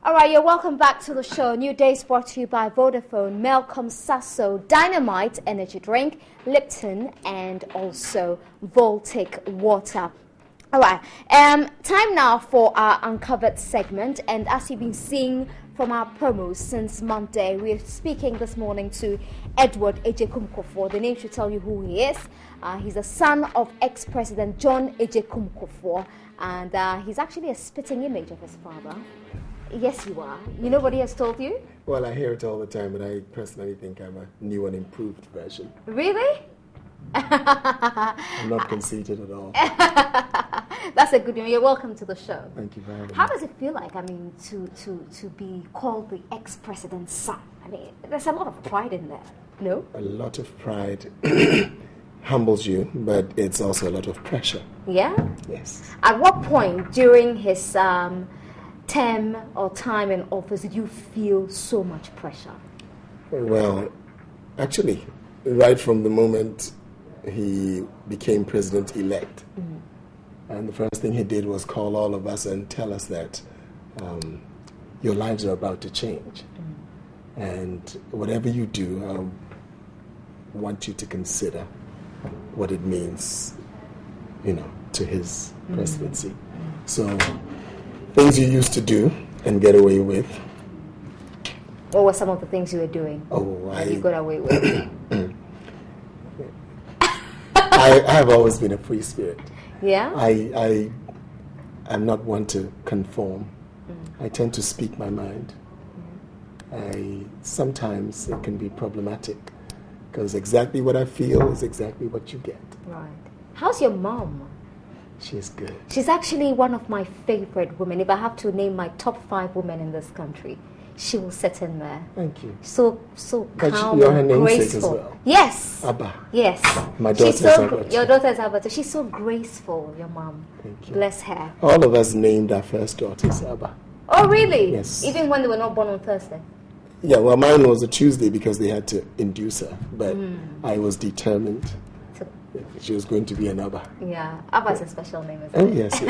All right, you're welcome back to the show. New Day is brought to you by Vodafone, Melcom Sasso, Dynamite Energy Drink, Lipton, and also Voltic Water. All right, time now for our Uncovered segment. And as you've been seeing from our promos since Monday, we're speaking this morning to Edward Agyekum Kufour. The name should tell you who he is. He's the son of ex-President John Agyekum Kufour, and he's actually a spitting image of his father. Yes, you are. You know what he has told you? Well, I hear it all the time, but I personally think I'm a new and improved version. Really? I'm not conceited at all. That's a good one. You're welcome to the show. Thank you very much. How does it feel like, to be called the ex-president's son? I mean, there's a lot of pride in there, no? A lot of pride humbles you, but it's also a lot of pressure. Yeah? Yes. At what point during his term or time in office did you feel so much pressure? Well, actually, right from the moment he became president-elect, and the first thing he did was call all of us and tell us that your lives are about to change. And whatever you do, I want you to consider what it means, to his presidency. So, things you used to do and get away with. What were some of the things you were doing? You got away with? I have always been a free spirit. Yeah? I'm not one to conform. I tend to speak my mind. Sometimes it can be problematic because exactly what I feel is exactly what you get. Right. How's your mom? She's good. She's actually one of my favorite women. If I have to name my top 5 women in this country, she will sit in there. Thank you. So calm you're her and namesake graceful. as well. Yes. Abba. Yes. My daughter's Abba. Your daughter's Abba. She's so graceful, your mom. Thank you. Bless her. All of us named our first daughters Abba. Oh, really? Yes. Even when they were not born on Thursday? Yeah, well, mine was a Tuesday because they had to induce her. But I was determined. She was going to be an Abba. Yeah, Abba is a special name, isn't it? Yes.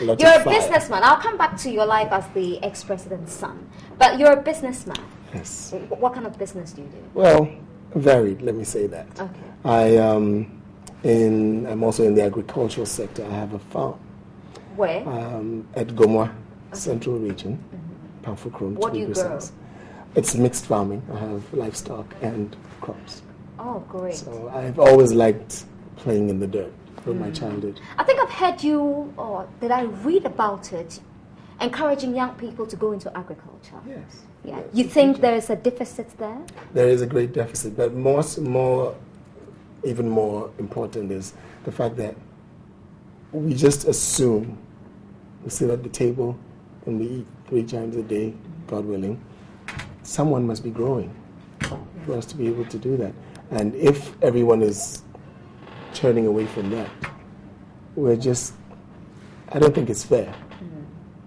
You're a businessman. I'll come back to your life as the ex-president's son. But you're a businessman. Yes. What kind of business do you do? Well, varied, let me say that. Okay. I'm also in the agricultural sector. I have a farm. Where? At Gomwa, Central Region, Pamfukrum. What do you grow? It's mixed farming. I have livestock and crops. Oh, great. So I've always liked playing in the dirt from my childhood. I think I've heard you, or did I read about it, encouraging young people to go into agriculture. Yes. Yeah. Yes, You think there is a deficit there? There is a great deficit, but even more important is the fact that we just assume we sit at the table and we eat 3 times a day, God willing. Someone must be growing for us to be able to do that. And if everyone is turning away from that, I don't think it's fair.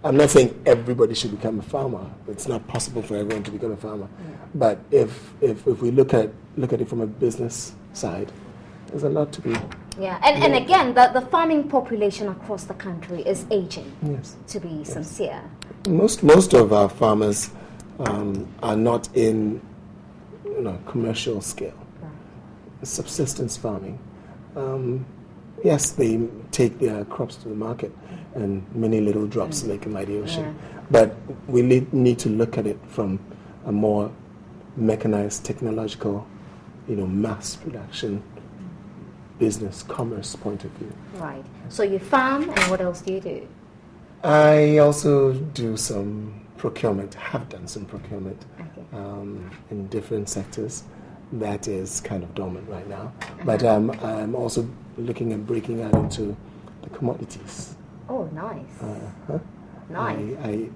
I'm not saying everybody should become a farmer. It's not possible for everyone to become a farmer. But if we look at it from a business side, there's a lot to be. Yeah, and again, the farming population across the country is aging. Yes. To be sincere. Most of our farmers are not in commercial scale. Subsistence farming. Yes, they take their crops to the market, and many little drops make a mighty ocean. Yeah. But we need to look at it from a more mechanized, technological, mass production, business, commerce point of view. Right. So you farm, and what else do you do? I also do some procurement, have done some procurement in different sectors. That is kind of dormant right now. But I'm also looking at breaking out into the commodities. Oh, nice. Nice.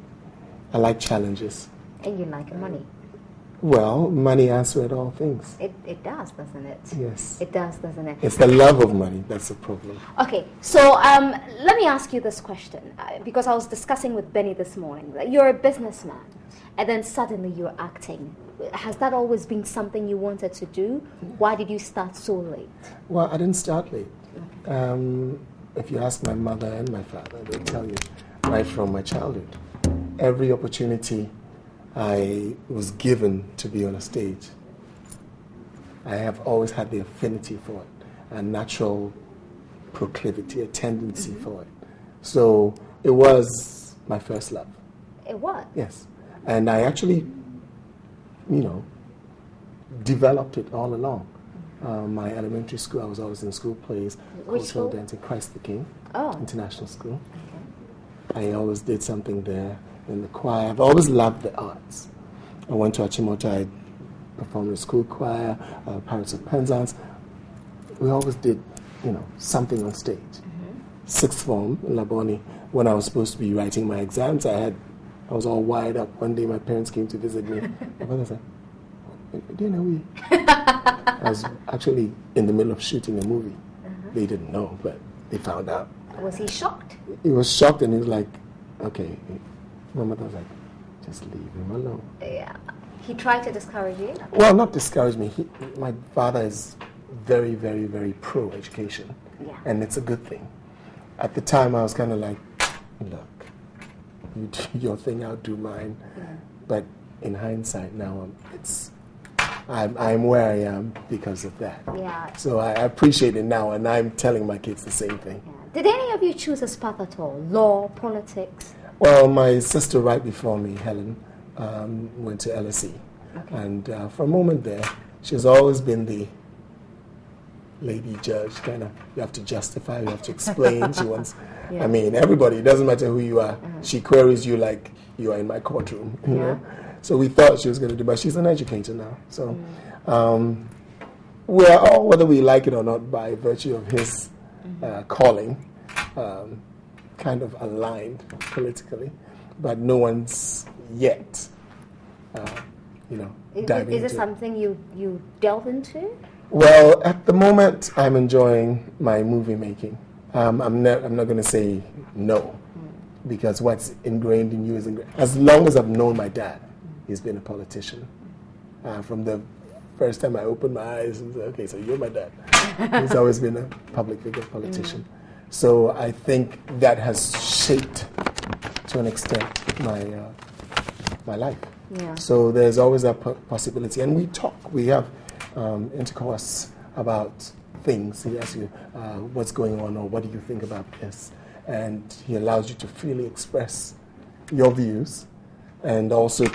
I like challenges. And you like money. Well, money answers all things. It does, doesn't it? Yes. It does, doesn't it? It's the love of money that's the problem. Okay, so let me ask you this question, because I was discussing with Benny this morning. You're a businessman, and then suddenly you're acting. Has that always been something you wanted to do? Why did you start so late? Well, I didn't start late. Okay. If you ask my mother and my father, they'll tell you right from my childhood. every opportunity I was given to be on a stage, I have always had the affinity for it, a natural proclivity, a tendency for it. So it was my first love. It was? Yes. And I actually, developed it all along. My elementary school, I was always in school plays, cultural dancing, Christ the King, International School. Okay. I always did something there in the choir. I've always loved the arts. I went to Achimota, I performed in the school choir, Pirates of Penzance. We always did, something on stage. Sixth form in Laboni, when I was supposed to be writing my exams, I was all wired up. One day my parents came to visit me. My father said, I was actually in the middle of shooting a movie. They didn't know, but they found out. Was he shocked? He was shocked, and he was like, okay. My mother was like, just leave him alone. Yeah. He tried to discourage you? Well, not discourage me. My father is very, very, very pro-education. Yeah. And it's a good thing. At the time, I was kind of like, look, you do your thing, I'll do mine. Yeah. But in hindsight now, I'm where I am because of that. Yeah. So I appreciate it now, and I'm telling my kids the same thing. Yeah. Did any of you choose a path at all? Law, politics? Well, my sister right before me, Helen, went to LSE. Okay. And for a moment there, she's always been the lady judge, kind of, you have to justify, you have to explain. She wants, I mean, everybody, it doesn't matter who you are. She queries you like you are in my courtroom, you know? So we thought she was going to do, but she's an educator now. So we're all, whether we like it or not, by virtue of his calling, kind of aligned politically, but no one's yet, diving into. Is it something you delve into? Well, at the moment, I'm enjoying my movie making. I'm not going to say no, because what's ingrained in you is ingrained. As long as I've known my dad, he's been a politician. From the first time I opened my eyes and said, okay, so you're my dad. He's always been a public figure, politician. So I think that has shaped, to an extent, my life. Yeah. So there's always a possibility. And we talk. We have intercourse about things. He asks you, what's going on, or what do you think about this? And he allows you to freely express your views, and also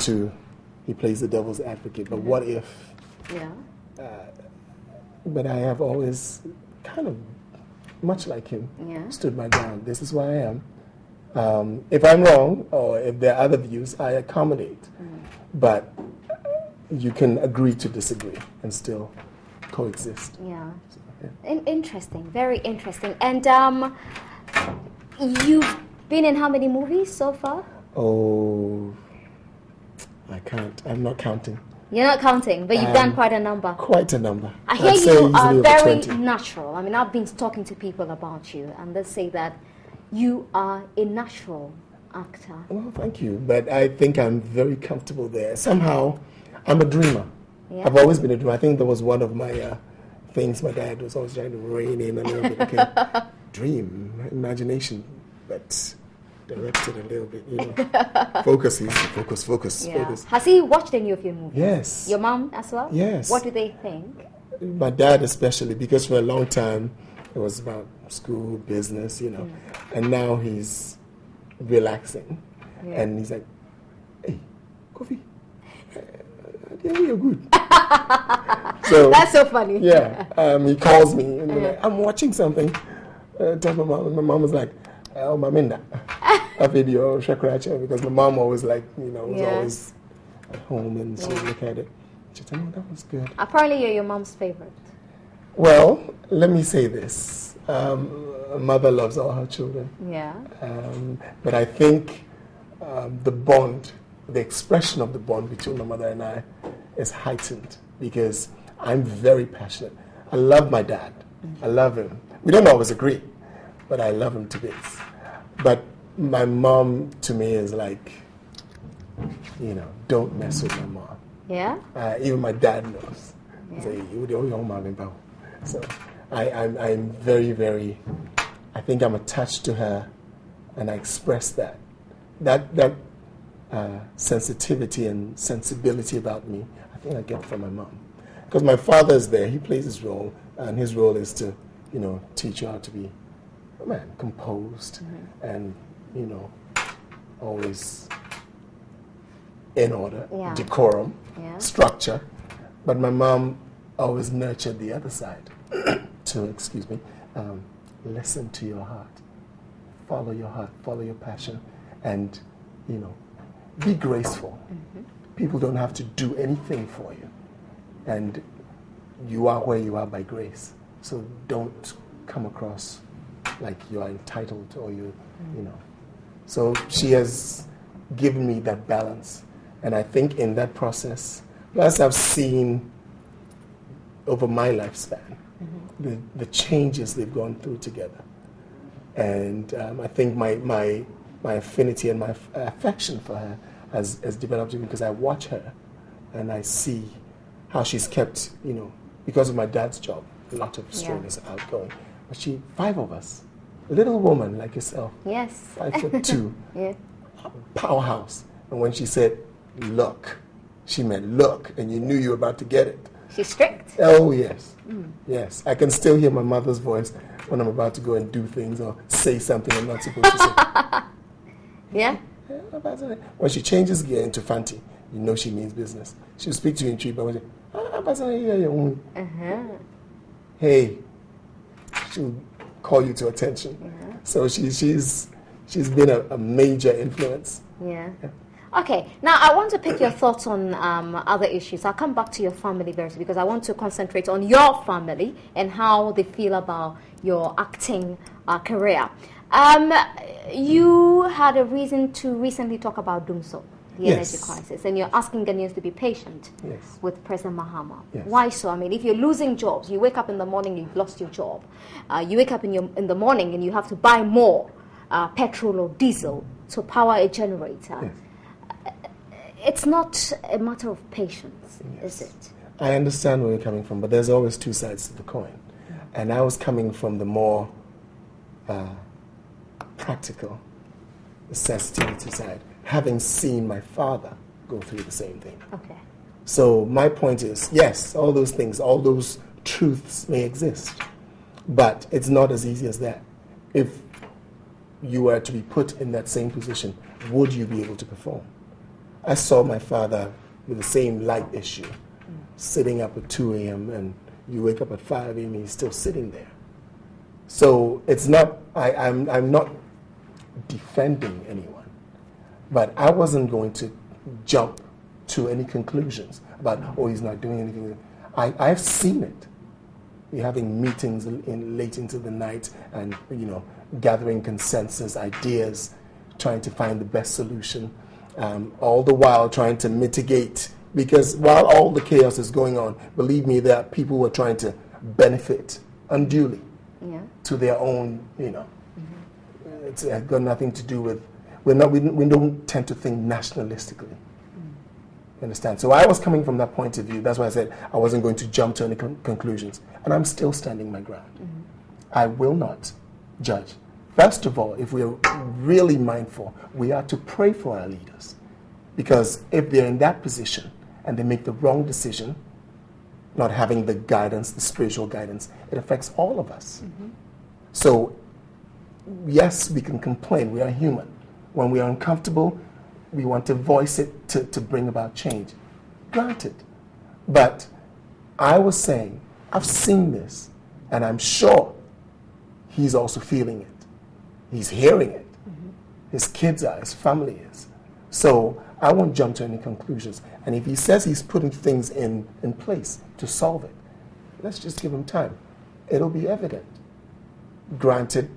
he plays the devil's advocate. But what if? Yeah. But I have always kind of, much like him, stood my ground. This is where I am. If I'm wrong, or if there are other views, I accommodate. But you can agree to disagree and still coexist. Yeah. So, Interesting, very interesting. And you've been in how many movies so far? Oh, I can't. I'm not counting. You're not counting, but you've done quite a number. Quite a number. I hear you are very natural. I mean, I've been talking to people about you, and they say that you are a natural actor. Well, thank you. But I think I'm very comfortable there. Somehow, I'm a dreamer. Yeah. I've always been a dreamer. I think that was one of my things my dad was always trying to rein in a little bit. Okay, dream, imagination, but directed a little bit, focus. Focus. Has he watched any of your movies? Yes. Your mom as well? Yes. What do they think? My dad especially, because for a long time it was about school, business, and now he's relaxing, and he's like, hey, coffee. Yeah, you're good. So that's so funny. Yeah, he calls me and like, I'm watching something. Tell my mom, and my mom was like, "Oh, Maminda, a video, Shakracha," because my mom always was always at home, and she would look at it. She said, "Oh, that was good." Apparently, you're your mom's favorite. Well, let me say this: a mother loves all her children. Yeah. But I think the bond, the expression of the bond between my mother and I, is heightened because I'm very passionate. I love my dad. I love him. We don't always agree, but I love him to bits. But my mom, to me, is like, don't mess with my mom. Yeah? Even my dad knows. Yeah. So I'm very, very, I think I'm attached to her, and I express that. That sensitivity and sensibility about me, I think I get from my mom. Because my father is there, he plays his role, and his role is to, teach you how to be, composed and, always in order, decorum, structure. But my mom always nurtured the other side to, listen to your heart, follow your passion, and, be graceful. People don't have to do anything for you. And you are where you are by grace. So don't come across like you are entitled or you know. So she has given me that balance. And I think in that process, plus I've seen over my lifespan the changes they've gone through together. And I think my affinity and my affection for her has developed because I watch her and I see how she's kept, because of my dad's job, a lot of struggles outgoing. But 5 of us, a little woman like yourself, 5'2", powerhouse. And when she said, look, she meant look, and you knew you were about to get it. She's strict. Oh, yes. Yes. I can still hear my mother's voice when I'm about to go and do things or say something I'm not supposed to say. Yeah? When she changes gear into Fanti, you know she means business. She'll speak to you in tree, but when she hey, she'll call you to attention. So she's been a major influence. Yeah. Okay, now I want to pick your thoughts on other issues. I'll come back to your family very soon because I want to concentrate on your family and how they feel about your acting career. You had a reason to recently talk about Dumso, the energy crisis, and you're asking Ghanaians to be patient with President Mahama. Yes. Why so? I mean, if you're losing jobs, you wake up in the morning, you've lost your job. You wake up in the morning and you have to buy more petrol or diesel to power a generator. Yes. It's not a matter of patience, is it? I understand where you're coming from, but there's always two sides to the coin. And I was coming from the more practical, the sensitivity side, having seen my father go through the same thing. Okay. So my point is, yes, all those things, all those truths may exist, but it's not as easy as that. If you were to be put in that same position, would you be able to perform? I saw my father with the same light issue, sitting up at 2 a.m. and you wake up at 5 a.m. and he's still sitting there. So it's not, I'm not defending anyone, but I wasn't going to jump to any conclusions about, he's not doing anything. I've seen it. We're having meetings late into the night and, gathering consensus, ideas, trying to find the best solution. All the while trying to mitigate, because while all the chaos is going on, believe me, there are people who are trying to benefit unduly to their own, It's got nothing to do with, we don't tend to think nationalistically. You understand? So I was coming from that point of view. That's why I said I wasn't going to jump to any conclusions. And I'm still standing my ground. I will not judge. First of all, if we're really mindful, we are to pray for our leaders. Because if they're in that position and they make the wrong decision, not having the guidance, the spiritual guidance, it affects all of us. So, yes, we can complain. We are human. When we are uncomfortable, we want to voice it to bring about change. Granted. But I was saying, I've seen this, and I'm sure he's also feeling it. He's hearing it. His kids are, his family is. So I won't jump to any conclusions. And if he says he's putting things in place to solve it, let's just give him time. It'll be evident. Granted,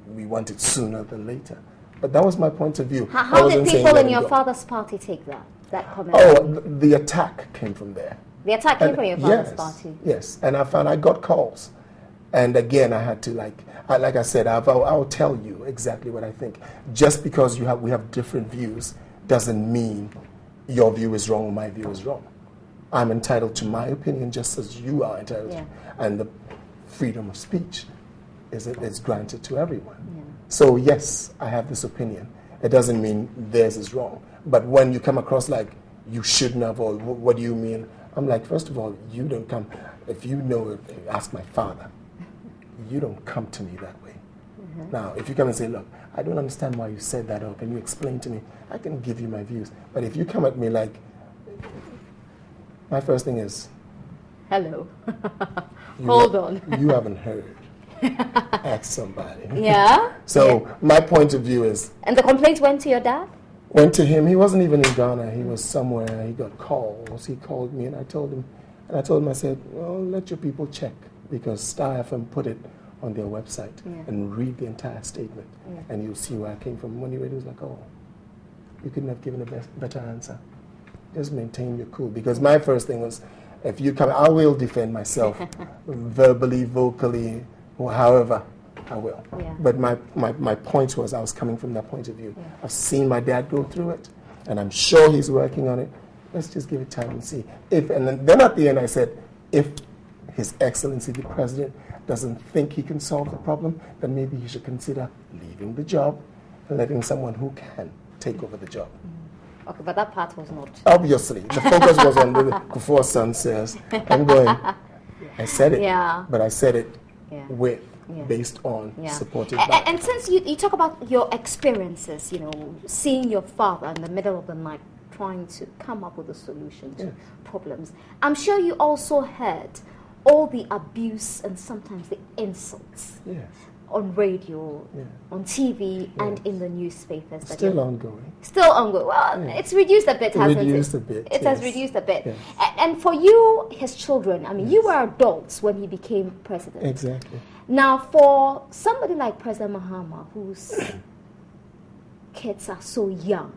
we want it sooner than later. But that was my point of view. How did people in your father's party take that comment? The attack came from there. The attack came from your father's party? Yes, and I got calls. And again, I had to, like I said, I'll tell you exactly what I think. Just because we have different views doesn't mean your view is wrong or my view is wrong. I'm entitled to my opinion just as you are entitled to. And the freedom of speech is granted to everyone. So yes, I have this opinion. it doesn't mean theirs is wrong. But when you come across like, you shouldn't have, or what do you mean? I'm like, first of all, you don't come, if you know it, ask my father. You don't come to me that way. Now, if you come and say, look, I don't understand why you said that, or can you explain to me? I can give you my views. But if you come at me like, my first thing is, hello. Hold on. You haven't heard. Ask somebody. Yeah. So my point of view is... And the complaint went to your dad? Went to him. He wasn't even in Ghana. He was somewhere. He got calls. He called me, and I told him, I said, well, let your people check, because Star FM put it on their website, and read the entire statement, and you'll see where I came from. When he read it, he was like, oh, you couldn't have given a better answer. Just maintain your cool. Because my first thing was, if you come, I will defend myself verbally, vocally, or however I will. Yeah. But my point was, I was coming from that point of view. Yeah. I've seen my dad go through it, and I'm sure he's working on it. Let's just give it time and see. And then at the end I said, if His Excellency the President doesn't think he can solve the problem, then maybe he should consider leaving the job and letting someone who can take over the job. Okay, but that part was not. Obviously, the focus was on the kufour son says. I'm going, I said it, but I said it with, based on, supported by. And since you talk about your experiences, seeing your father in the middle of the night trying to come up with a solution to problems, I'm sure you also heard all the abuse and sometimes the insults on radio, on TV, and in the newspapers. Still ongoing. Still ongoing. Well, it's reduced a bit, hasn't it? Reduced a bit. It has reduced a bit. Yes. And for you, his children, I mean, you were adults when he became president. Exactly. Now, for somebody like President Mahama, whose kids are so young,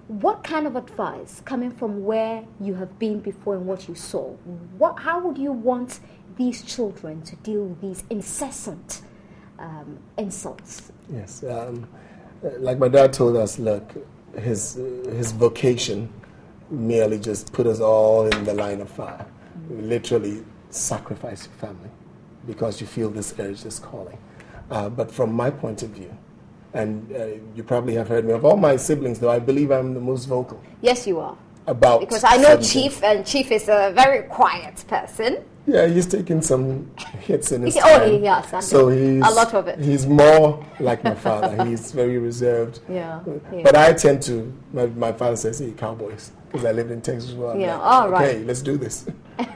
what kind of advice, coming from where you have been before and what you saw, how would you want these children to deal with these incessant insults? Yes, like my dad told us, look, his vocation merely just put us all in the line of fire. Literally sacrifice your family because you feel this urge, this calling. But from my point of view, and you probably have heard me, of all my siblings, though, I believe I'm the most vocal. Yes, you are. Because I know Chief, and Chief is a very quiet person. Yeah, he's taken some hits in his time. Yes, so he's a lot of it. He's more like my father. He's very reserved. But I tend to. My father says, "Hey, cowboys," because I lived in Texas as well. Yeah, all right. Okay, let's do this. You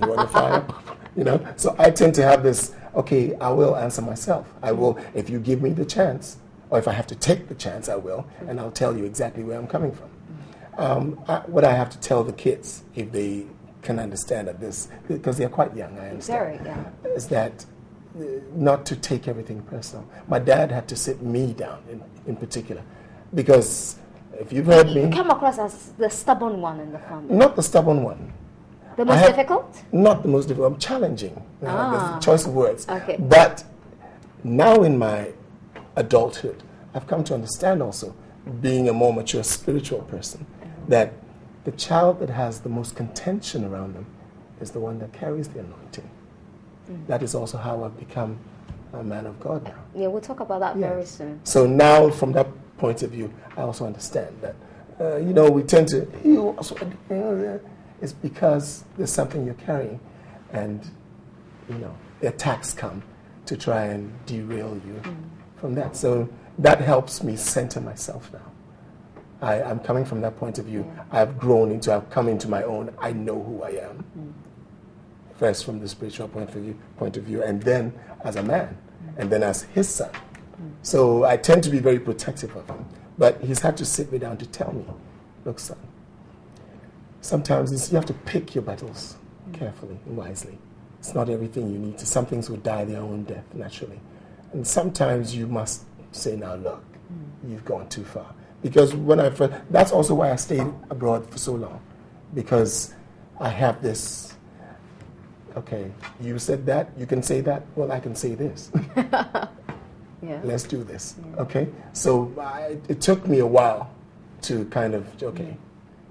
want to fire? So I tend to have this. Okay, I will answer myself. I will, if you give me the chance, or if I have to take the chance, I will, and I'll tell you exactly where I'm coming from. What I have to tell the kids, if they can understand at this, because they're quite young, I understand, very young, is that not to take everything personal. My dad had to sit me down in particular, because if you've heard me... You come across as the stubborn one in the family. Not the stubborn one. The most difficult? Not the most difficult. I'm challenging. There's a choice of words. Okay. But now in my adulthood, I've come to understand also, being a more mature spiritual person, that the child that has the most contention around them is the one that carries the anointing. That is also how I've become a man of God now. Yeah, we'll talk about that very soon. So now, from that point of view, I also understand that, we tend to, it's because there's something you're carrying, and, the attacks come to try and derail you from that. So that helps me center myself now. I'm coming from that point of view. I've come into my own. I know who I am. First from the spiritual point of view, and then as a man, and then as his son. So I tend to be very protective of him. But he's had to sit me down to tell me, look, son, sometimes you have to pick your battles carefully and wisely. It's not everything you need to. Some things will die their own death naturally. And sometimes you must say, now look, you've gone too far. Because that's also why I stayed abroad for so long. Because I have this, okay, you said that, you can say that, well, I can say this. Let's do this, okay? So it took me a while to kind of, okay,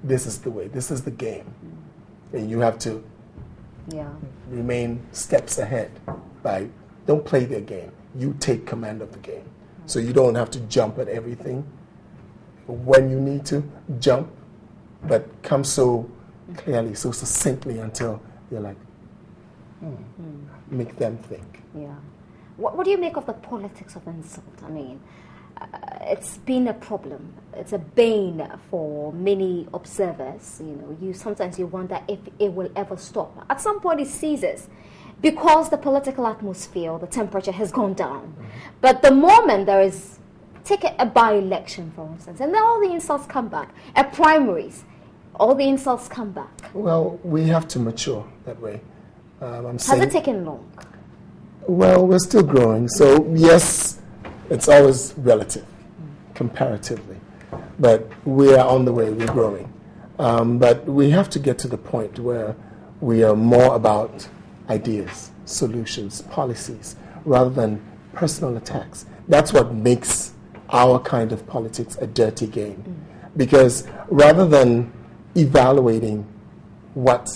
this is the way, this is the game. And you have to remain steps ahead don't play their game. You take command of the game. So you don't have to jump at everything. when you need to jump, but come so clearly, so succinctly until you're like, make them think. Yeah. What do you make of the politics of insult? I mean, it's been a problem. It's a bane for many observers. You know, sometimes you wonder if it will ever stop. At some point, it ceases because the political atmosphere, the temperature has gone down. But the moment there is, take a by-election, for instance, and then all the insults come back. At primaries, all the insults come back. Well, we have to mature that way. Has it taken long? Well, we're still growing. So, yes, it's always relative, comparatively. But we are on the way, we're growing. But we have to get to the point where we are more about ideas, solutions, policies, rather than personal attacks. That's what makes our kind of politics a dirty game. Because rather than evaluating what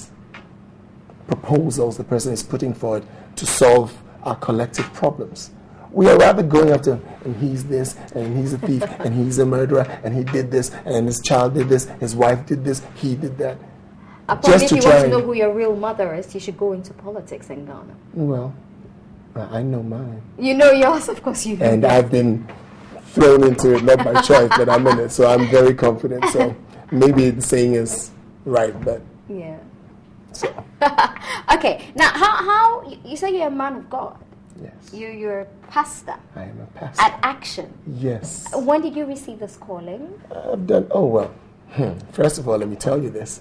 proposals the person is putting forward to solve our collective problems, we are rather going after, and he's this, and he's a thief, and he's a murderer, and he did this, and his child did this, his wife did this, he did that. Apparently, if you want to know who your real mother is, you should go into politics in Ghana. Well, I know mine. You know yours, of course you know. And I've been thrown into it, not by choice, but I'm in it, so I'm very confident. So maybe the saying is right, but... Yeah. So. Okay, now how you say you're a man of God. Yes. You're a pastor. I am a pastor. At Action. Yes. When did you receive this calling? I've done, first of all, let me tell you this.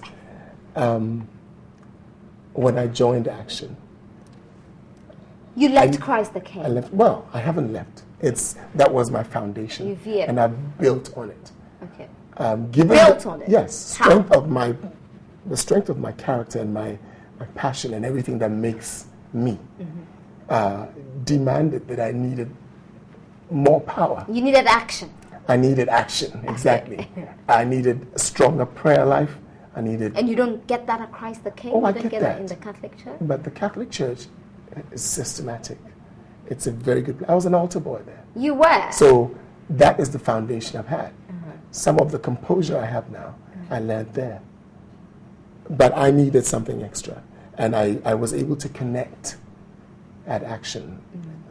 When I joined Action. You left Christ the King. I haven't left. That was my foundation. You veered. And I've built on it. Okay. Built on it? Yes. The strength of my character and my passion and everything that makes me demanded that I needed more power. You needed action. I needed action, exactly. I needed a stronger prayer life. And you don't get that at Christ the King? Oh, you I don't get get that in the Catholic Church? But the Catholic Church is systematic. It's a very good place. I was an altar boy there. You were? So that is the foundation I've had. Some of the composure I have now, I learned there. But I needed something extra. And I was able to connect at Action.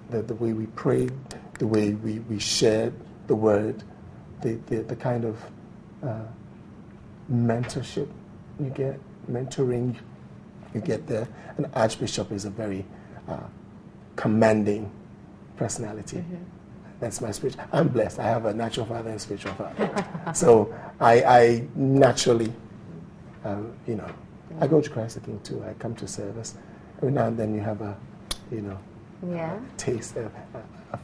The way we prayed, the way we shared the word, the kind of mentorship you get, mentoring you get there. And Archbishop is a very commanding personality. That's my spiritual. I'm blessed. I have a natural father and spiritual father. So I naturally, I go to Christ the King too. I come to service. Every now and then you have a taste, a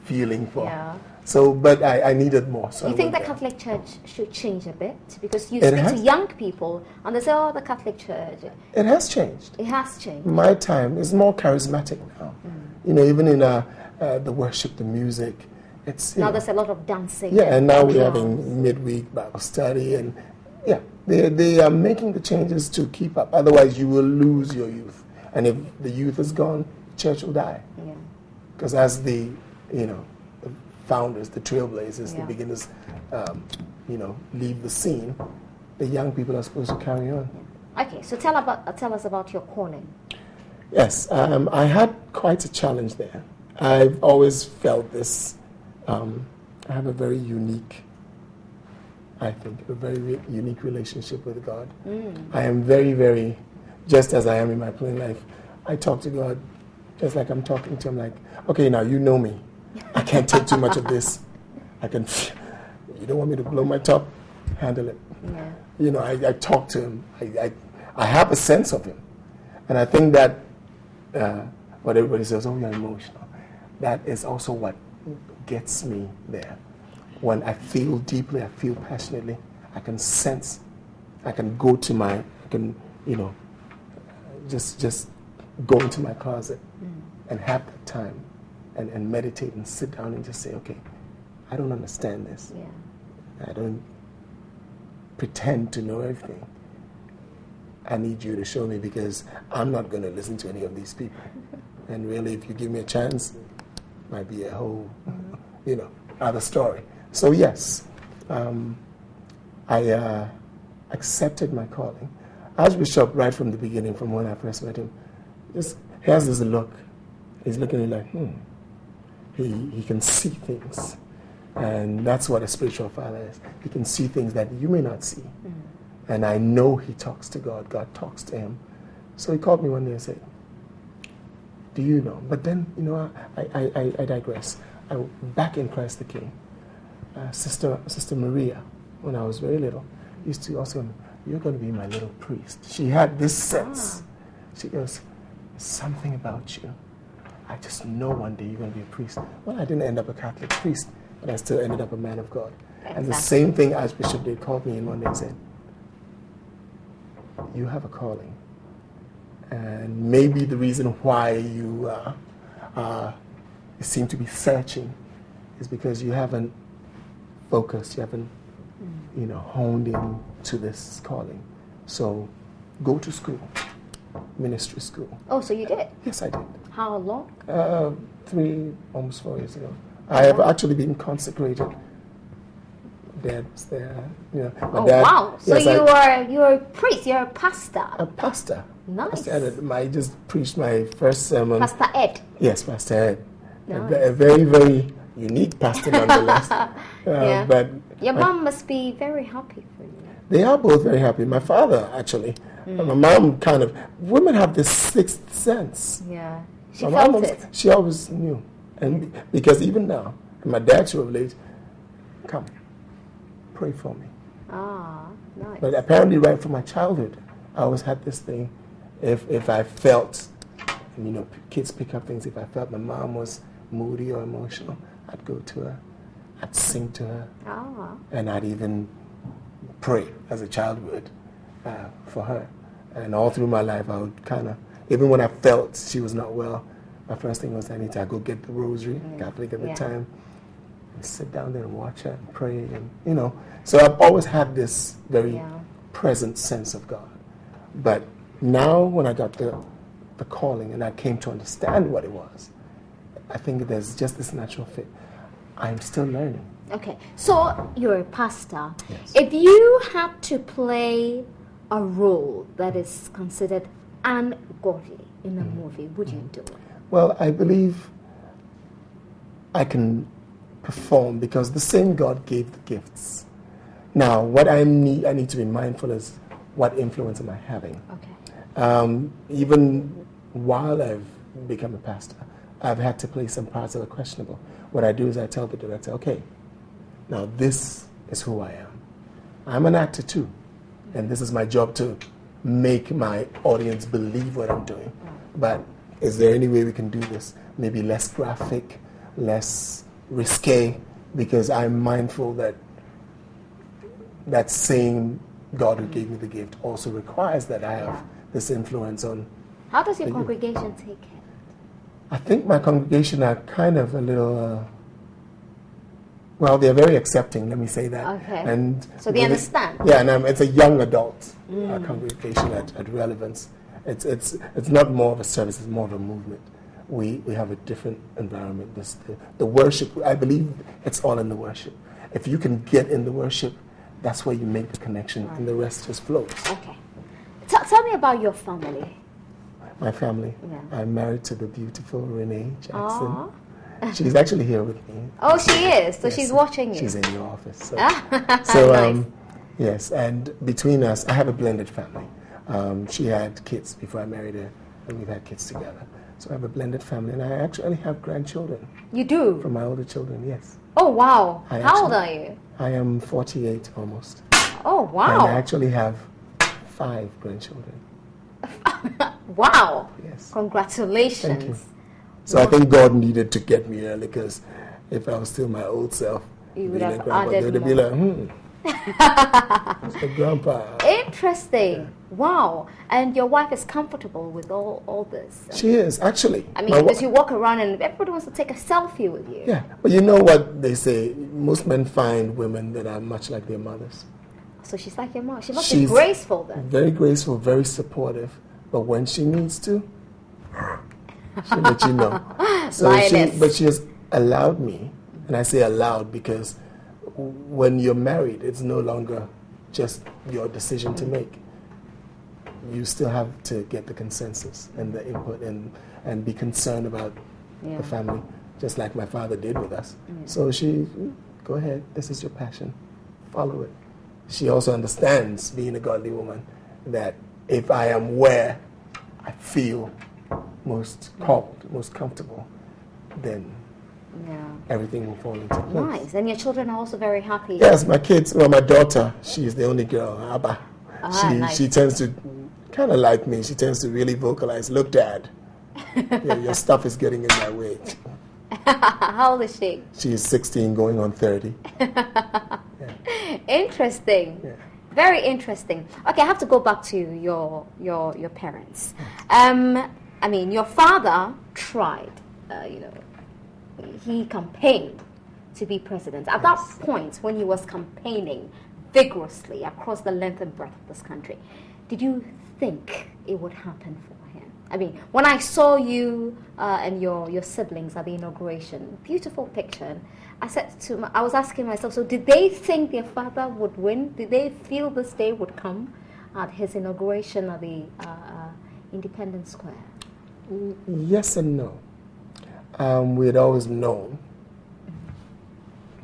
feeling for. Yeah. So, but I needed more. So you think the Catholic Church should change a bit? Because you speak to young people and they say, the Catholic Church. It has changed. It has changed. My time is more charismatic now. Even in the worship, the music. Now there's a lot of dancing. Yeah, and now we're having midweek Bible study, and they are making the changes to keep up. Otherwise, you will lose your youth, and if the youth is gone, the church will die. Yeah. Because as the founders, the trailblazers, the beginners, leave the scene, the young people are supposed to carry on. Okay, so tell us about your calling. Yes, I had quite a challenge there. I've always felt this. I have a very unique, unique relationship with God. I am very, very, just as I am in my plain life, I talk to God just like I'm talking to him, like, okay, now you know me. I can't take too much of this. You don't want me to blow my top? Handle it. Yeah. I talk to him. I have a sense of him. And I think that what everybody says, you're emotional. That is also what gets me there. When I feel deeply, I feel passionately, I can sense, I can go to just go into my closet and have that time and meditate and sit down and just say, okay, I don't understand this. Yeah. I don't pretend to know everything. I need you to show me, because I'm not going to listen to any of these people. And really, if you give me a chance, might be a whole, other story. So yes, I accepted my calling. Archbishop, right from the beginning, from when I first met him, just has this look. He's looking at me like, He can see things. And that's what a spiritual father is. He can see things that you may not see. And I know he talks to God. God talks to him. So he called me one day and said, do you know? But then, I digress. Back in Christ the King, Sister Maria, when I was very little, used to also, you're going to be my little priest. She had this sense. She goes, something about you. I just know one day you're going to be a priest. Well, I didn't end up a Catholic priest, but I still ended up a man of God. Exactly. And the same thing Archbishop did, called me in one day and said, you have a calling. And maybe the reason why you seem to be searching is because you haven't focused, you haven't, honed in to this calling. So go to school, ministry school. Oh, so you did? Yes, I did. How long? 3, almost 4 years ago. I have actually been consecrated. Dad was there. Wow! So yes, you're a priest. You're a pastor. A pastor. Nice. I just preached my first sermon. Pastor Ed. Yes, Pastor Ed. Nice. A very, very unique pastor nonetheless. Yeah. But your mom must be very happy for you. They are both very happy. My father, actually. My mom women have this sixth sense. Yeah. She felt it. She always knew. And because even now, my dad's revelation, come, pray for me. Ah, nice. But apparently right from my childhood, I always had this thing. If I felt, kids pick up things, if I felt my mom was moody or emotional, I'd go to her, I'd sing to her, and I'd even pray, as a child would, for her. And all through my life, I would even when I felt she was not well, my first thing was I need to go get the rosary, Catholic at the time, and sit down there and watch her and pray, and So I've always had this very present sense of God. But now when I got the calling and I came to understand what it was, I think there's just this natural fit. I'm still learning. Okay, so you're a pastor. Yes. If you had to play a role that is considered ungodly in a movie, would you do it? Well, I believe I can perform because the same God gave the gifts. Now, what I need to be mindful is what influence am I having? Okay. Even while I've become a pastor, I've had to play some parts that are questionable. What I do is I tell the director, okay, now this is who I am. I'm an actor too, and this is my job to make my audience believe what I'm doing. But is there any way we can do this maybe less graphic, less risque, because I'm mindful that that same God who gave me the gift also requires that I have this influence on. How does your congregation take it? I think my congregation are kind of a little, well, they're very accepting, let me say that. Okay. And so they understand? Yeah, and it's a young adult congregation at Relevance. It's not more of a service, it's more of a movement. We have a different environment. The worship, I believe it's all in the worship. If you can get in the worship, that's where you make the connection, and the rest just flows. Okay. Tell me about your family. My family? Yeah. I'm married to the beautiful Renee Jackson. Aww. She's actually here with me. Oh, she is? So yes, she's watching you? She's in your office. So, nice. Yes, and between us, I have a blended family. She had kids before I married her, and we've had kids together. So I have a blended family, and I actually have grandchildren. You do? From my older children, yes. Oh, wow. How old are you? I am 48 almost. Oh, wow. And I actually have 5 grandchildren. Wow. Yes. Congratulations. Thank you. So I think God needed to get me early, because if I was still my old self, you would have added more. Be like, Mr. Grandpa. Interesting. Wow. And your wife is comfortable with all this? She is, actually. I mean, because you walk around and everybody wants to take a selfie with you. Yeah. But you know what they say? Most men find women that are much like their mothers. So she's like your mom. She must be graceful then. Very graceful, very supportive. But when she needs to, she'll let you know. So she has allowed me, and I say allowed because when you're married, it's no longer just your decision to make. You still have to get the consensus and the input and be concerned about the family, just like my father did with us. So she, go ahead, this is your passion, follow it. She also understands, being a godly woman, that if I am where I feel most called, most comfortable, then everything will fall into place. Nice. And your children are also very happy. Yes, my kids, well, my daughter, she's the only girl, Abba. Nice. She tends to, kind of like me, she tends to really vocalize, look, Dad, your stuff is getting in my way. How old is she? She is 16 going on 30. Interesting. Yeah. Very interesting. Okay, I have to go back to your parents. I mean, your father tried, he campaigned to be president. At that point, when he was campaigning vigorously across the length and breadth of this country, did you think it would happen for him? I mean, when I saw you and your siblings at the inauguration, beautiful picture, I was asking myself, so did they think their father would win? Did they feel this day would come at his inauguration at the Independence Square? Yes and no. We had always known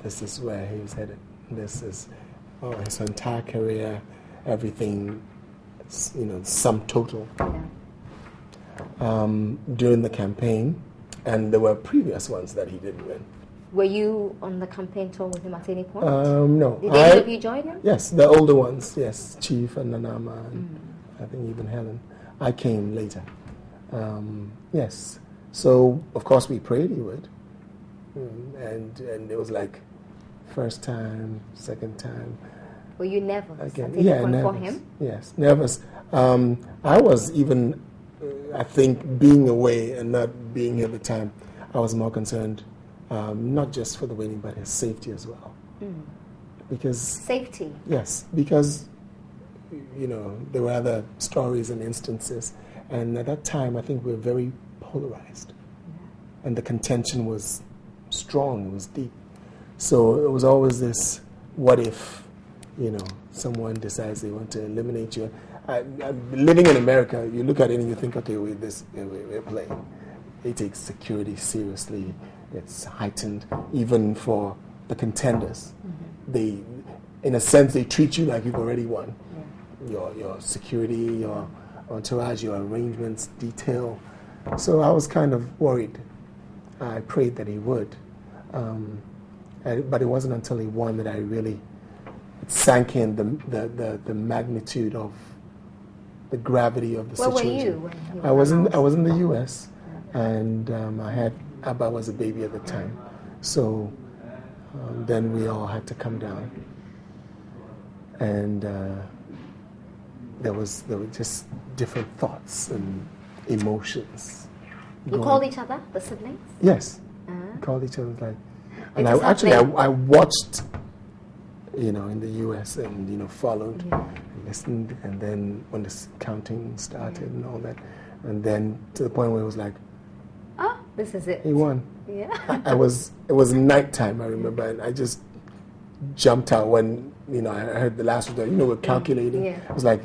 this is where he was headed. This is his entire career, everything, sum total. During the campaign, and there were previous ones that he didn't win. Were you on the campaign tour with him at any point? No. Did any of you join him? Yes, the older ones, yes. Chief and Nanama, and I think even Helen. I came later. Yes. So, of course, we prayed he would. And it was like first time, second time. Were you nervous again? at any point nervous. for him? Yes, nervous. I was even, I think, being away and not being here at the time, I was more concerned, not just for the winning, but his safety as well. Because safety? Yes, because, there were other stories and instances. And at that time, I think we were very polarized. And the contention was strong, it was deep. So it was always this, what if, someone decides they want to eliminate you. Living in America, you look at it and you think, okay, we're playing. They take security seriously. It's heightened, even for the contenders. They, in a sense, they treat you like you've already won. Your security, your entourage, your arrangements, detail. So I was kind of worried. I prayed that he would. But it wasn't until he won that I really sank in the magnitude of the gravity of the situation. Where were you when you were I was in the U.S. and Abba was a baby at the time. So then we all had to come down. And there were just different thoughts and emotions. You called each other, the siblings? Yes. We called each other like... And I watched, in the U.S. and, followed, and listened, and then when the counting started and all that, and then to the point where it was like, this is it. He won. Yeah. It was nighttime, I remember, and I just jumped out when, I heard the last result. We're calculating. Yeah. It was like,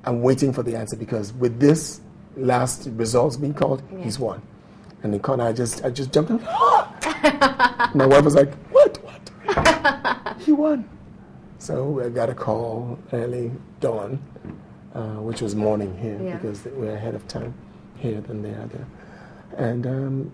I'm waiting for the answer because with this last results being called, he's won. And in corner, I just jumped out. My wife was like, what? He won. So I got a call early dawn, which was morning here because we're ahead of time here than they are there. And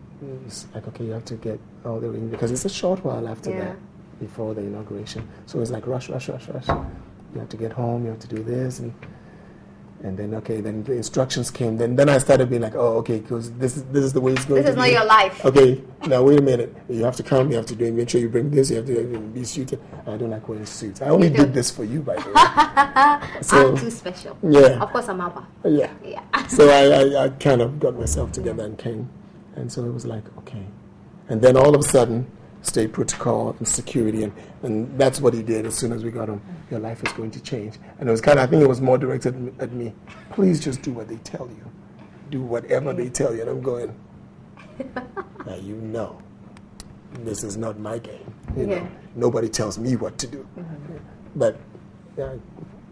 it's like, okay, you have to get all the ring because it's a short while after that before the inauguration. So it's like rush. You have to get home, you have to do this. And then, then the instructions came. Then I started being like, oh, okay, because this is the way it's going to be. This is not your life. Okay, now wait a minute. You have to come, you have to do it. Make sure you bring this, you have to be suited. I don't like wearing suits. I only did this for you, by the way. So, I'm too special. Yeah. Of course, I'm Abba. Yeah. So I kind of got myself together and came. And so it was like, okay. And then all of a sudden, state protocol and security, and that's what he did as soon as we got him. Your life is going to change. And it was I think it was more directed at me. Please just do what they tell you. Do whatever they tell you. And I'm going, now this is not my game. Nobody tells me what to do. But Yeah.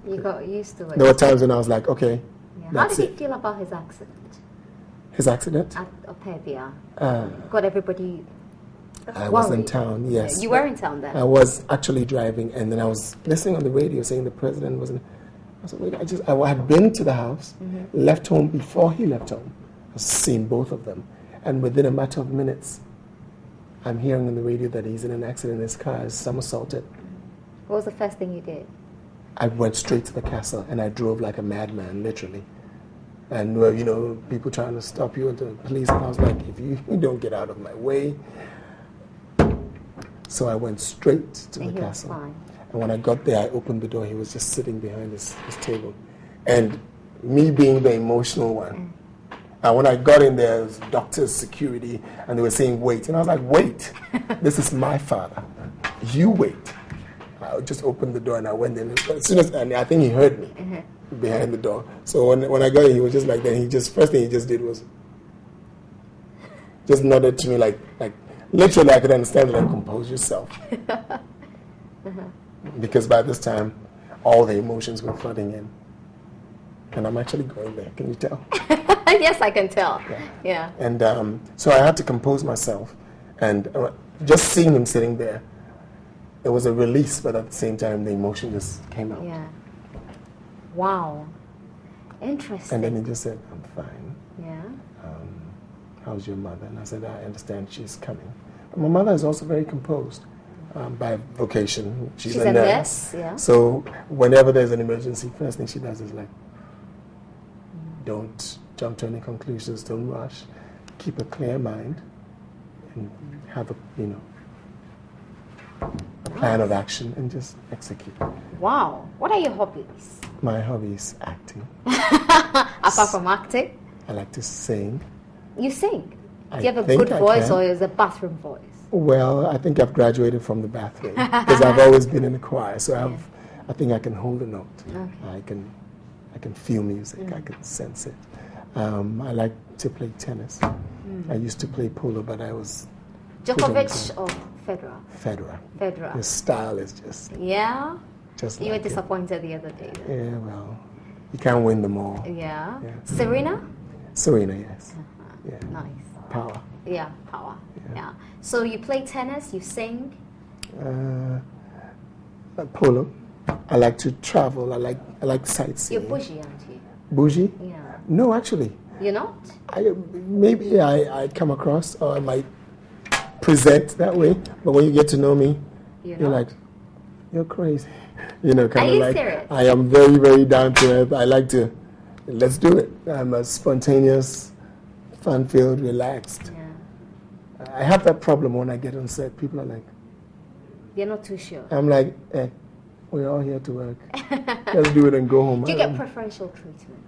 You got used to it. There were times when I was like, okay, Yeah. How that's did you it. feel about his accident His accident? at Opevia? Uh, Got everybody I was in worried. town, yes. You were in town then? I was actually driving, and then I was listening on the radio saying the president wasn't. I said, wait, I had been to the house, left home before he left home. I've seen both of them. And within a matter of minutes, I'm hearing on the radio that he's in an accident, his car is somersaulted. What was the first thing you did? I went straight to the castle, and I drove like a madman, literally. And, people trying to stop you, and the police, and I was like, if you don't get out of my way. So I went straight to the castle. Fine. And when I got there, I opened the door. He was just sitting behind his table. And me being the emotional one, and when I got in there, it was doctors, security, and they were saying, wait. And I was like, wait, this is my father. You wait. I just opened the door, and I went in. As soon as, and I think he heard me behind the door. So when I got in, he was just like that. First thing he just did was just nodded to me like literally I could understand it, like, compose yourself. Because by this time, all the emotions were flooding in. And I'm actually going there, can you tell? Yes, I can tell. Yeah. And so I had to compose myself. And just seeing him sitting there, it was a release, but at the same time, the emotion just came out. Yeah. Wow. Interesting. And then he just said, I'm fine. Yeah. How's your mother? And I said, I understand she's coming. But my mother is also very composed by vocation. She's a nurse. Yeah. So whenever there's an emergency, first thing she does is like, don't jump to any conclusions, don't rush, keep a clear mind, and have a plan of action and just execute. Wow. What are your hobbies? My hobby is acting. Apart from acting? I like to sing. You sing? Do you have a think good I voice can. or is it a bathroom voice? Well, I think I've graduated from the bathroom because I've always been in the choir. So I think I can hold a note. Okay. I can feel music. I can sense it. I like to play tennis. I used to play polo, but I was Djokovic or Federer? Federer. His style is just Yeah? just You were like it. disappointed the other day. Yeah, well, you can't win them all. Yeah. Yeah. Serena? Serena, yes. Yeah. Nice. Power. Yeah, power. Yeah. Yeah. So you play tennis, you sing? Polo. I like to travel. I like sightseeing. You're bougie, aren't you? Bougie? Yeah. No, actually. You're not? Maybe I come across, or I might present that way. But when you get to know me, you're like, you're crazy. Kind of like. Serious? I am very, very down to earth. I like to, let's do it. I'm a spontaneous, fun-filled, relaxed. Yeah. I have that problem when I get on set. People are like, You're not too sure. I'm like, we're all here to work. Let's do it and go home. Do you get preferential treatment?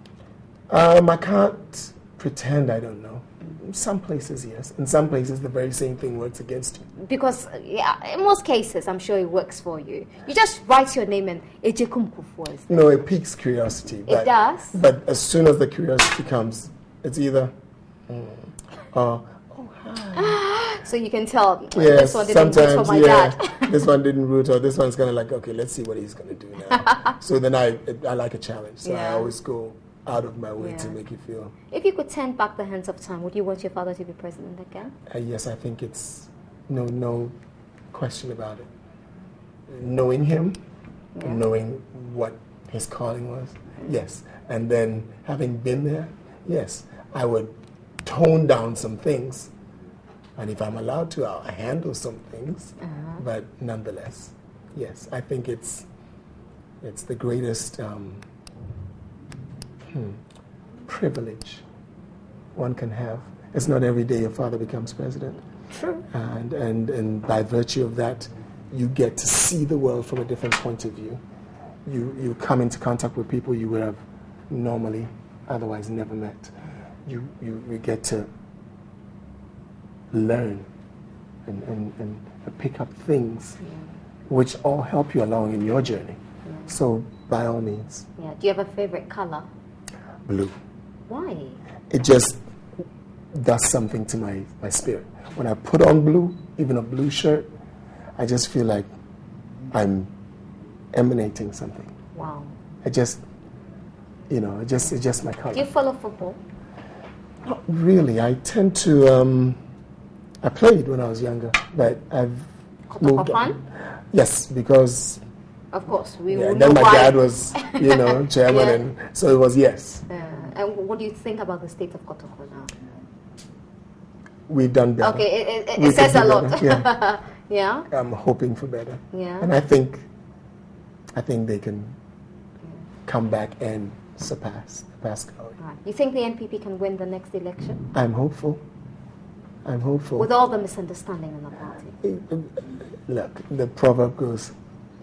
I can't pretend I don't know. In some places, yes. In some places, the very same thing works against you. Because, in most cases, I'm sure it works for you. You just write your name and Agyekum kufour. It piques curiosity. It does? But as soon as the curiosity comes, it's either, oh, hi. So you can tell, Yes, this one didn't root for my dad. This one didn't root, or this one's kind of like, okay, let's see what he's going to do now. So then I like a challenge. So I always go out of my way to make you feel. If you could turn back the hands of time, would you want your father to be president again? Yes, I think it's no question about it. Knowing him, knowing what his calling was, yes. And then having been there, yes, I would tone down some things. And if I'm allowed to, I'll handle some things. But nonetheless, yes, I think it's the greatest privilege one can have. It's not every day your father becomes president. True. And by virtue of that, you get to see the world from a different point of view. You come into contact with people you would have normally otherwise never met. You get to learn and pick up things which all help you along in your journey. So by all means. Yeah. Do you have a favorite color? Blue. Why? It just does something to my spirit. When I put on blue, even a blue shirt, I just feel like I'm emanating something. Wow. It's just my color. Do you follow football? Not really. I tend to. I played when I was younger, but I've moved on. Yes, because. Of course, we will know then my why. dad was, chairman, and so it was yes. And what do you think about the state of Kotoko now? We've done better. Okay, it says a lot. Yeah. Yeah. I'm hoping for better. Yeah. And I think they can come back and surpass the past glory. Right. You think the NPP can win the next election? I'm hopeful. With all the misunderstanding in the party. Look, the proverb goes,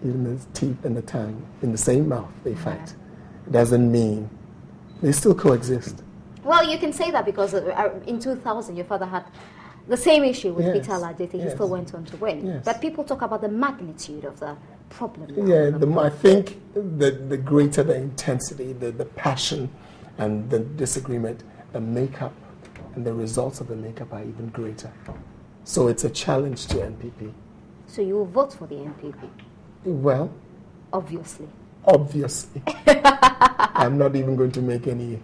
even the teeth and the tongue, in the same mouth they fight. Right. It doesn't mean they still coexist. Well, you can say that because in 2000 your father had the same issue with Yes. Peter Alajete. He Yes. still went on to win. Yes. But people talk about the magnitude of the problem. I think the greater the intensity, the passion and the disagreement, the makeup and the results of the makeup are even greater. So it's a challenge to NPP. So you will vote for the NPP? Well, obviously. I'm not even going to make any,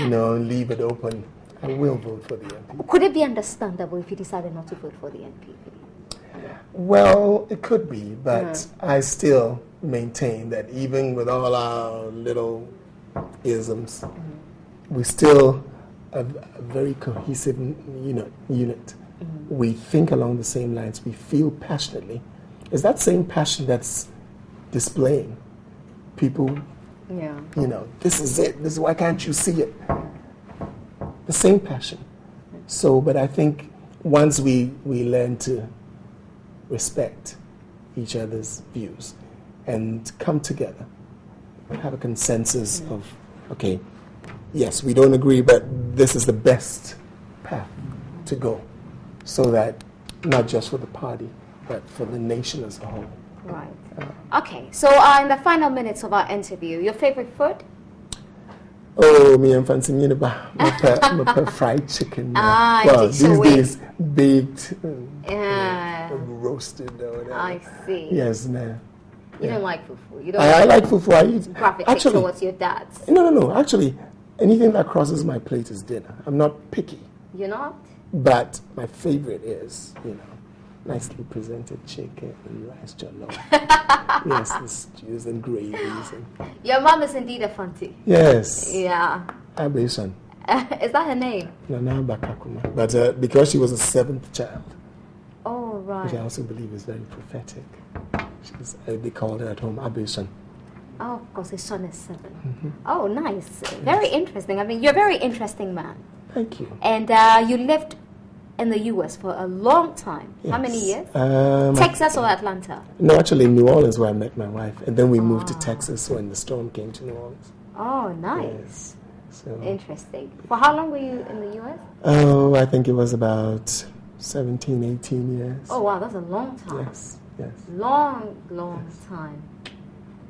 leave it open. I will vote for the NPP. Could it be understandable if you decided not to vote for the NPP? Well, it could be, but I still maintain that even with all our little isms, we still a very cohesive unit. We think along the same lines. We feel passionately. It's that same passion that's displaying. People, this is it. This is why can't you see it? The same passion. So, but I think once we learn to respect each other's views and come together, have a consensus of, okay, yes, we don't agree, but this is the best path to go, so that not just for the party, but for the nation as a whole. Right. Okay, so in the final minutes of our interview, your favorite food? Oh, me and fancy me my fried chicken. Well, these days baked, roasted. I see. Yes, no. You don't like fufu. You don't. I like fufu. I eat. Graphic Actually, picture was your dad's. No. Actually, anything that crosses my plate is dinner. I'm not picky. You're not? But my favorite is, nicely presented chicken and rice jollof. Yes, the stews and gravies. Your mom is indeed a funty. Yes. Yeah. Abesan. Is that her name? Nana Bakakuma. But because she was a seventh child, Oh, right. which I also believe is very prophetic. They called her at home Abesan. Oh, of course, his son is 7. Oh, nice. Very interesting. I mean, you're a very interesting man. Thank you. And you lived in the U.S. for a long time. Yes. How many years? Texas or Atlanta? No, actually, New Orleans, where I met my wife. And then we moved to Texas when the storm came to New Orleans. Oh, nice. Yes. So, interesting. For how long were you in the U.S.? Oh, I think it was about 17, 18 years. Oh, wow, that's a long time. Yes. Long time.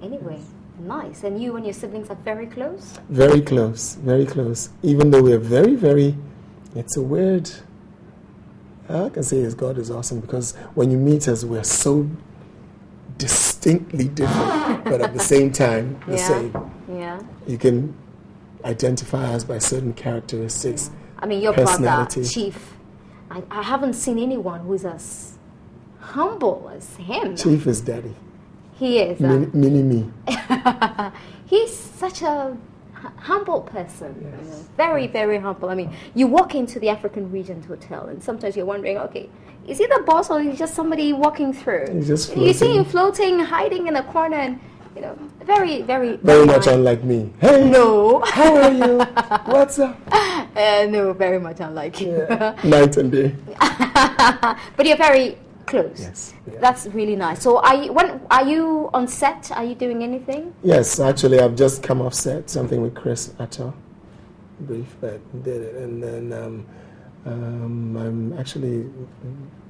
Anyway, nice. And you and your siblings are very close? Very close. Even though we're very, very, it's a weird, all I can say is God is awesome, because when you meet us, we're so distinctly different, but at the same time, the same. Yeah. You can identify us by certain characteristics. I mean, your brother, Chief, I haven't seen anyone who's as humble as him. Chief is daddy. He is. Mini me. He's such a humble person. Yes. Very, very humble. I mean, you walk into the African Regent Hotel and sometimes you're wondering, okay, is he the boss or is he just somebody walking through? He's just floating. You see him floating, hiding in a corner, and very, very, very much unlike me. Hey, no. How are you? What's up? No, very much unlike you. Yeah. Night and day. But you're very close. Yes. Yeah. That's really nice. So are you on set? Are you doing anything? Yes, actually I've just come off set, something with Chris Atto. Brief, but did it. And then I'm actually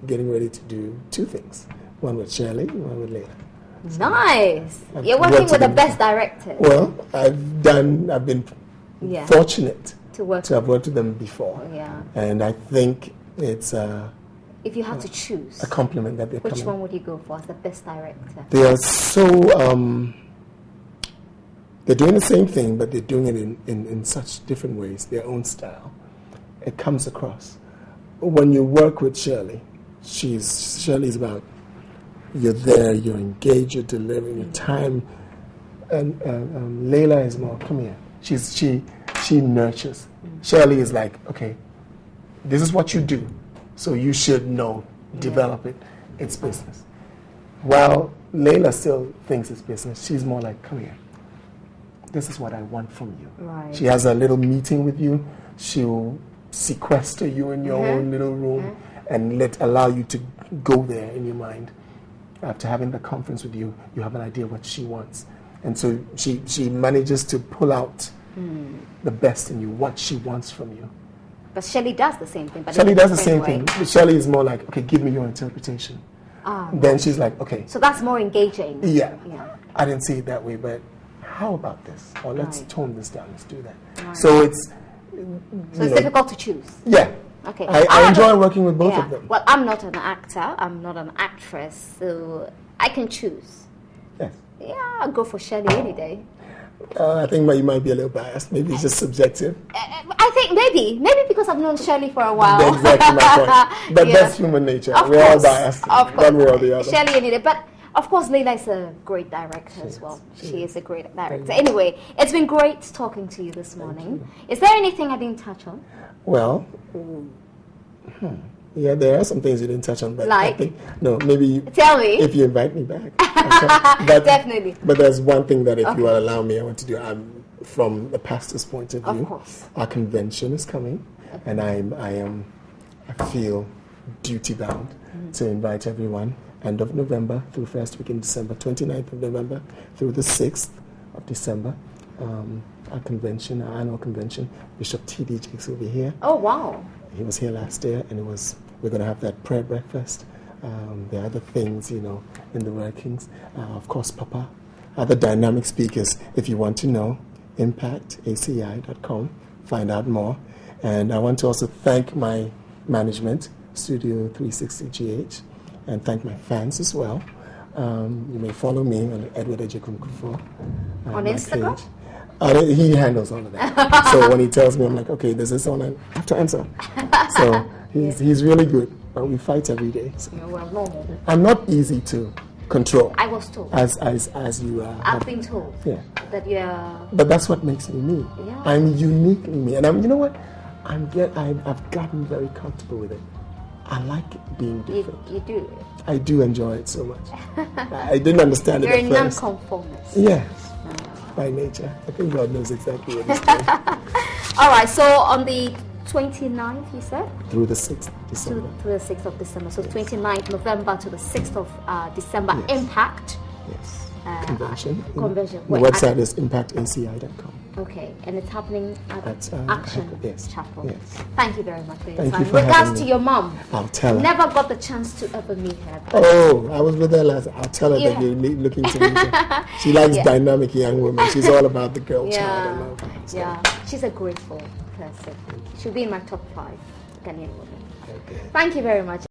getting ready to do 2 things. One with Shirley, one with Leila. Nice. You're working with the best directors. Well, I've been fortunate to have worked with them before. Yeah. And I think it's if you had to choose a compliment that they're which coming. one would you go for as the best director? They are so They're doing the same thing, but they're doing it in such different ways, their own style. It comes across. When you work with Shirley, Shirley's about, you're there, you're engaged, you're delivering your time. And Layla is more, come here. She nurtures. Shirley is like, okay, this is what you do, so you should know, develop it. It's business. While Layla still thinks it's business, she's more like, come here. This is what I want from you. Right. She has a little meeting with you. She'll sequester you in your own little room and allow you to go there in your mind. After having the conference with you, you have an idea what she wants. And so she manages to pull out the best in you, what she wants from you. But Shirley does the same thing. But Shirley does the same thing. Shirley is more like, okay, give me your interpretation. Then she's like, okay. So that's more engaging. Yeah. I didn't see it that way, but how about this? Or let's tone this down. Let's do that. Right. So it's difficult to choose. Yeah. Okay. I enjoy working with both of them. Well, I'm not an actor. I'm not an actress, so I can choose. Yes. Yeah, I'll go for Shirley any day. I think you might be a little biased. Maybe it's just subjective. I think maybe because I've known Shirley for a while. That's exactly my point. But that's human nature. We're all biased, one way or the other. Shirley any day, but of course, Layla is a great director as well. She is a great director. Anyway, it's been great talking to you this morning. Is there anything I didn't touch on? Well, yeah, there are some things you didn't touch on. But like? I think, no, maybe tell me. If you invite me back. Definitely. But there's one thing that if you will allow me, I want to do. From the pastor's point of view, of course. Our convention is coming, and I feel duty bound to invite everyone. End of November through first week in December, 29th of November through the 6th of December. Our convention, our annual convention, Bishop T.D. Jakes will be here. Oh, wow. He was here last year, and we're going to have that prayer breakfast. There are other things, in the workings. Of course, Papa, other dynamic speakers. If you want to know, impactaci.com, find out more. And I want to also thank my management, Studio 360GH, and thank my fans as well. You may follow me on Edward Agyekum kufour on Instagram. He handles all of that. So when he tells me, I'm like, okay, there's this one, I have to answer. So he's really good, but we fight every day. So. Well, normal. I'm not easy to control. I was told. As you are. I've been told. Yeah. That you are. But that's what makes me me. Yeah. I'm uniquely me, and you know what? I've gotten very comfortable with it. I like being different. You do. I do enjoy it so much. I didn't understand it at first. You're a nonconformist. Yes. By nature. I think God knows exactly what he's doing. All right, so on the 29th, you said? Through the 6th of December. Through the 6th of December. So 29th November to the 6th of December. Yes. Impact. Yes. Convention. Convention. The website is impactaci.com. Okay, and it's happening at Action Chapel. Yes. Thank you very much for your Thank time. you for Regards to your mom. I'll tell her. Never got the chance to ever meet her. Oh, I was with her last. I'll tell her that you're looking to meet her. She likes dynamic young women. She's all about the girl child. I love her. So. She's a grateful person. She'll be in my top 5 Ghanaian women. Okay. Thank you very much.